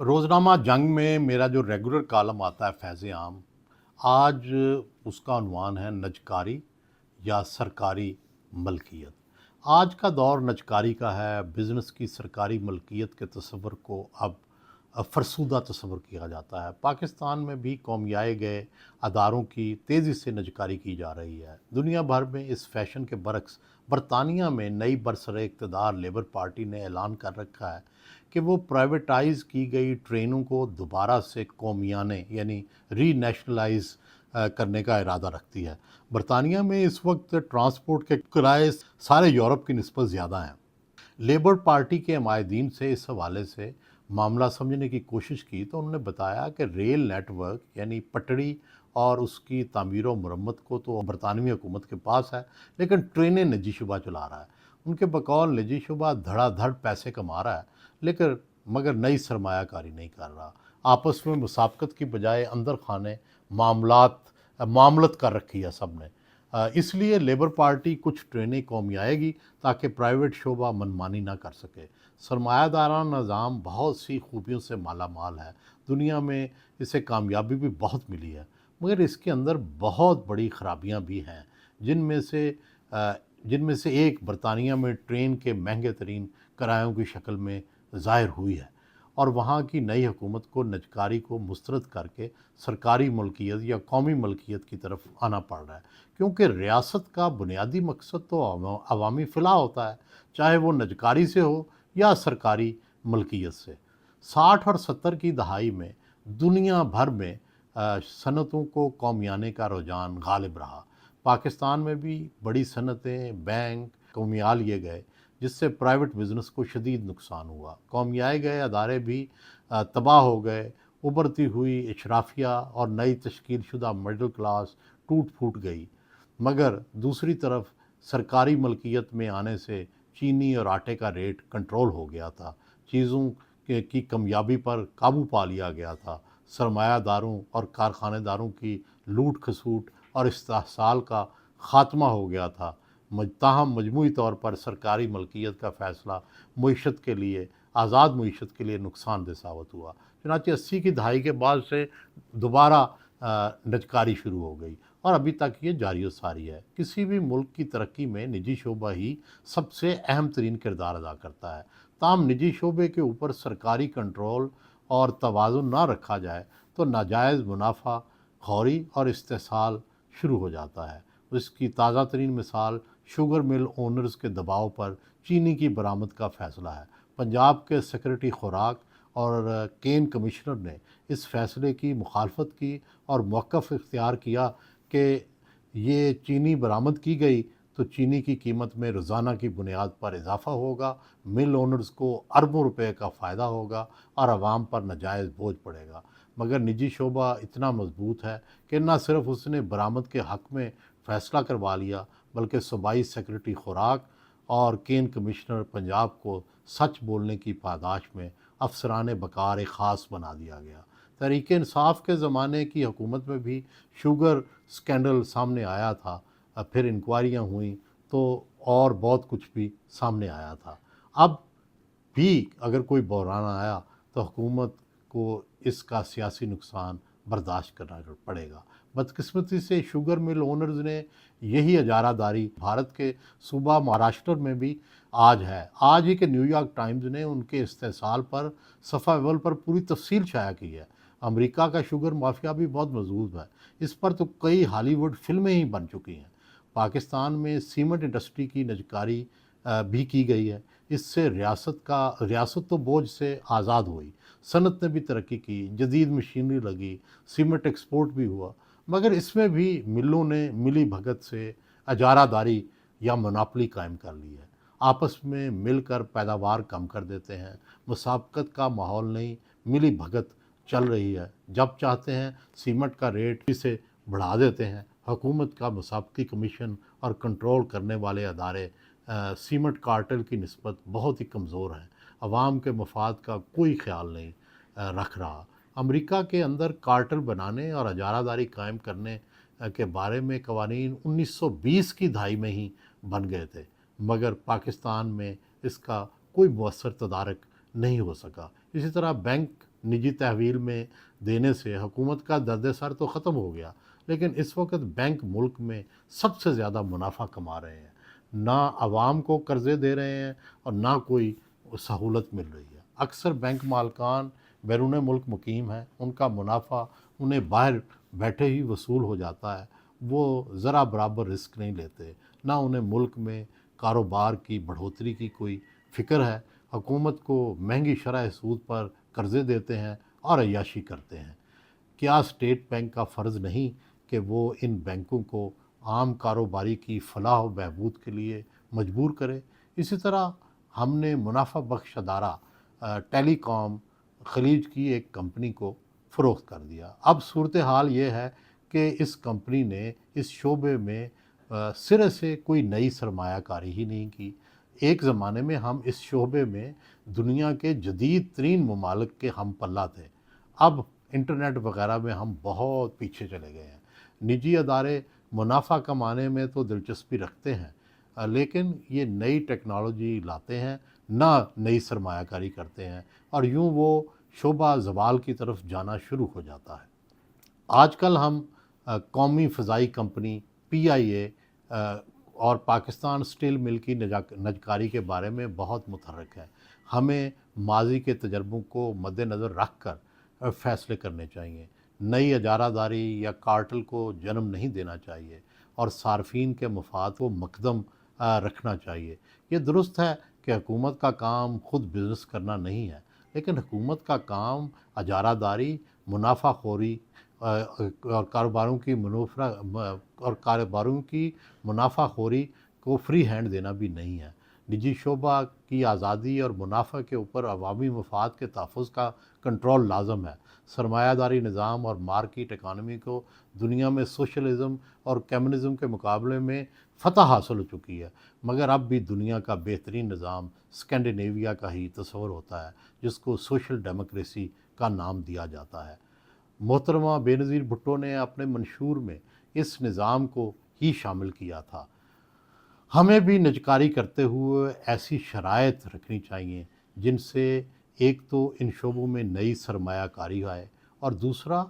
रोज़नामा जंग में मेरा जो रेगुलर कॉलम आता है फैज़ आम, आज उसका उन्वान है नजकारी या सरकारी मलकियत। आज का दौर नजकारी का है, बिज़नेस की सरकारी मलकियत के तस्वर को अब फ़रसूदा तस्वर किया जाता है। पाकिस्तान में भी कौमियाए गए अदारों की तेज़ी से नजकारी की जा रही है। दुनिया भर में इस फैशन के बरक्स बरतानिया में नई बरसरे इक़्तिदार लेबर पार्टी ने ऐलान कर रखा है कि वो प्राइवेटाइज़ की गई ट्रेनों को दोबारा से कौमियाने यानी रीनेशनलाइज करने का इरादा रखती है। बरतानिया में इस वक्त ट्रांसपोर्ट के किराए सारे यूरोप की निस्बत ज़्यादा हैं। लेबर पार्टी के हमायदीन से इस हवाले से मामला समझने की कोशिश की तो उन्होंने बताया कि रेल नेटवर्क यानी पटड़ी और उसकी तामीर और मरम्मत को तो बरतानवी हुकूमत के पास है, लेकिन ट्रेनें निजी शुबा चला रहा है। उनके बकौल निजी शुबा धड़ाधड़ पैसे कमा रहा है, लेकिन मगर नई सरमायाकारी नहीं कर रहा। आपस में मुसाबकत की बजाय अंदर खाने मामलत कर रखी है सब ने। इसलिए लेबर पार्टी कुछ ट्रेनें कौमियाएगी ताकि प्राइवेट शोबा मनमानी ना कर सके। सरमायादाराना निज़ाम बहुत सी खूबियों से माला माल है, दुनिया में इसे कामयाबी भी बहुत मिली है, मगर इसके अंदर बहुत बड़ी खराबियां भी हैं, जिनमें से जिनमें से एक बरतानिया में ट्रेन के महंगे तरीन किरायों की शक्ल में ज़ाहिर हुई है और वहाँ की नई हुकूमत को नजकारी को मुस्तरद करके सरकारी मलकियत या कौमी मलकियत की तरफ आना पड़ रहा है, क्योंकि रियासत का बुनियादी मकसद तो अवामी फ़लाह होता है, चाहे वो नजकारी से हो या सरकारी मलकियत से। 60 और 70 की दहाई में दुनिया भर में सनतों को कौमियाने का रुझान गालिब रहा। पाकिस्तान में भी बड़ी सनतें, बैंक कौमिया लिए गए, जिससे प्राइवेट बिज़नेस को शदीद नुकसान हुआ। कौमियाए गए अदारे भी तबाह हो गए। उभरती हुई इशराफिया और नई तश्कील शुदा मिडल क्लास टूट फूट गई। मगर दूसरी तरफ सरकारी मलकियत में आने से चीनी और आटे का रेट कंट्रोल हो गया था, चीज़ों की कमियाबी पर काबू पा लिया गया था, सरमायादारों और कारखानेदारों की लूट खसूट और इस्तेहसाल का ख़ात्मा हो गया था। ताहम मजमूई तौर पर सरकारी मलकियत का फ़ैसला मईशत के लिए, आज़ाद मईशत के लिए नुकसानदेह साबित हुआ। चुनांचे 80 की दहाई के बाद से दोबारा नजकारी शुरू हो गई और अभी तक ये जारी व सारी है। किसी भी मुल्क की तरक्की में निजी शोबा ही सबसे अहम तरीन किरदार अदा करता है। ताहम निजी शोबे के ऊपर सरकारी कंट्रोल और तवाज़ुन ना रखा जाए तो नाजायज़ मुनाफा खौरी और इस्तेहसाल शुरू हो जाता है। इसकी ताज़ा तरीन मिसाल शुगर मिल ओनर्स के दबाव पर चीनी की बरामद का फ़ैसला है। पंजाब के सेक्रेटरी खुराक और केन कमिश्नर ने इस फ़ैसले की मुखालफत की और मौक़िफ़ इख्तियार किया कि ये चीनी बरामद की गई तो चीनी की कीमत में रोज़ाना की बुनियाद पर इजाफ़ा होगा, मिल ओनर्स को अरबों रुपए का फ़ायदा होगा और आवाम पर नाजायज़ बोझ पड़ेगा। मगर निजी शोबा इतना मजबूत है कि न सिर्फ उसने बरामद के हक़ में फ़ैसला करवा लिया, बल्कि सूबाई सेक्रेटरी खुराक और केन कमिश्नर पंजाब को सच बोलने की पादाश में अफसरान बकार ख़ास बना दिया गया। तहरीक इंसाफ के ज़माने की हुकूमत में भी शुगर स्कैंडल सामने आया था, फिर इंक्वायरियाँ हुई तो और बहुत कुछ भी सामने आया था। अब भी अगर कोई बहरान आया तो हुकूमत को इसका सियासी नुकसान बर्दाश्त करना पड़ेगा। बदकिस्मती से शुगर मिल ओनर्स ने यही इजारादारी भारत के सूबा महाराष्ट्र में भी आज है। आज ही के न्यूयॉर्क टाइम्स ने उनके इस्तेहसाल पर सफ़ा अव्वल पर पूरी तफसील शाया की है। अमेरिका का शुगर माफिया भी बहुत मजबूत है, इस पर तो कई हॉलीवुड फिल्में ही बन चुकी हैं। पाकिस्तान में सीमेंट इंडस्ट्री की नजकारी भी की गई है। इससे रियासत तो बोझ से आज़ाद हुई, सनत ने भी तरक्की की, जदीद मशीनरी लगी, सीमेंट एक्सपोर्ट भी हुआ, मगर इसमें भी मिलों ने मिली भगत से अजारादारी या मोनोपोली कायम कर ली है। आपस में मिलकर पैदावार कम कर देते हैं, मुसाबकत का माहौल नहीं, मिली भगत चल रही है। जब चाहते हैं सीमेंट का रेट इसे बढ़ा देते हैं। हुकूमत का मुसाबकी कमीशन और कंट्रोल करने वाले अदारे सीमेंट कार्टेल की निस्बत बहुत ही कमज़ोर हैं। अवाम के मफाद का कोई ख्याल नहीं रख रहा। अमेरिका के अंदर कार्टेल बनाने और अजारादारी कायम करने के बारे में कवानीन 1920 की दहाई में ही बन गए थे, मगर पाकिस्तान में इसका कोई मुअस्सर तदारक नहीं हो सका। इसी तरह बैंक نجی تحویل میں دینے سے حکومت کا درد سر تو ختم ہو گیا، لیکن اس وقت بینک ملک میں سب سے زیادہ منافع کما رہے ہیں، نہ عوام کو قرضے دے رہے ہیں اور نہ کوئی سہولت مل رہی ہے۔ اکثر بینک مالکان بیرون ملک مقیم ہیں، ان کا منافع انہیں باہر بیٹھے ہی وصول ہو جاتا ہے، وہ ذرا برابر رسک نہیں لیتے، نہ انہیں ملک میں کاروبار کی بڑھوتری کی کوئی فکر ہے۔ حکومت کو مہنگی شرح سود پر قرضے دیتے ہیں اور عیاشی کرتے ہیں۔ کیا اسٹیٹ بینک کا فرض نہیں کہ وہ ان بینکوں کو عام کاروباری کی فلاح و بہبود کے لیے مجبور کرے؟ اسی طرح ہم نے منافع بخش ادارہ ٹیلی کام خلیج کی ایک کمپنی کو فروخت کر دیا۔ اب صورتحال یہ ہے کہ اس کمپنی نے اس شعبے میں سرے سے کوئی نئی سرمایہ کاری ہی نہیں کی۔ ایک زمانے میں ہم اس شعبے میں دنیا کے جدید ترین ممالک کے ہم پلہ تھے، اب انٹرنیٹ وغیرہ میں ہم بہت پیچھے چلے گئے ہیں۔ نجی ادارے منافع کمانے میں تو دلچسپی رکھتے ہیں، لیکن یہ نئی ٹیکنالوجی لاتے ہیں، نہ نئی سرمایہ کاری کرتے ہیں، اور یوں وہ شعبہ زوال کی طرف جانا شروع ہو جاتا ہے۔ آج کل ہم قومی فضائی کمپنی PIA اور پاکستان اسٹیل مل کی نجکاری کے بارے میں بہت متحرک ہے۔ ہمیں ماضی کے تجربوں کو مد نظر رکھ کر فیصلے کرنے چاہیے، نئی اجارہ داری یا کارٹل کو جنم نہیں دینا چاہیے، اور صارفین کے مفاد کو مقدم رکھنا چاہیے۔ یہ درست ہے کہ حکومت کا کام خود بزنس کرنا نہیں ہے، لیکن حکومت کا کام اجارہ داری، منافع خوری اور کاروباروں کی منافع خوری کو فری ہینڈ دینا بھی نہیں ہے۔ نجی شعبہ کی آزادی اور منافع کے اوپر عوامی مفاد کے تحفظ کا کنٹرول لازم ہے۔ سرمایہ داری نظام اور مارکیٹ اکانومی کو دنیا میں سوشلزم اور کمیونزم کے مقابلے میں فتح حاصل ہو چکی ہے، مگر اب بھی دنیا کا بہترین نظام اسکینڈینیویا کا ہی تصور ہوتا ہے، جس کو سوشل ڈیموکریسی کا نام دیا جاتا ہے۔ محترمہ بے نظیر بھٹو نے اپنے منشور میں اس نظام کو ہی شامل کیا تھا۔ ہمیں بھی نجکاری کرتے ہوئے ایسی شرائط رکھنی چاہیے جن سے ایک تو ان شعبوں میں نئی سرمایہ کاری آئے اور دوسرا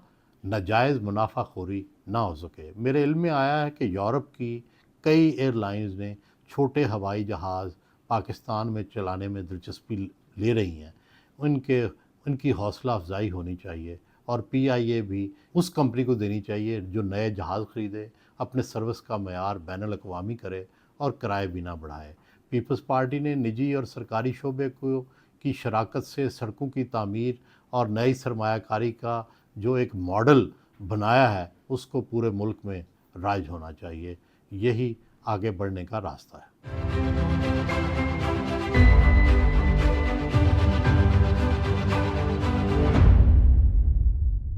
ناجائز منافع خوری نہ ہو سکے۔ میرے علم میں آیا ہے کہ یورپ کی کئی ایئر لائنز نے چھوٹے ہوائی جہاز پاکستان میں چلانے میں دلچسپی لے رہی ہیں۔ ان کی حوصلہ افزائی ہونی چاہیے، اور PIA بھی اس کمپنی کو دینی چاہیے جو نئے جہاز خریدے، اپنے سروس کا معیار بین الاقوامی کرے اور کرائے بھی نہ بڑھائے۔ پیپلز پارٹی نے نجی اور سرکاری شعبے کی شراکت سے سڑکوں کی تعمیر اور نئی سرمایہ کاری کا جو ایک ماڈل بنایا ہے، اس کو پورے ملک میں رائج ہونا چاہیے۔ یہی آگے بڑھنے کا راستہ ہے۔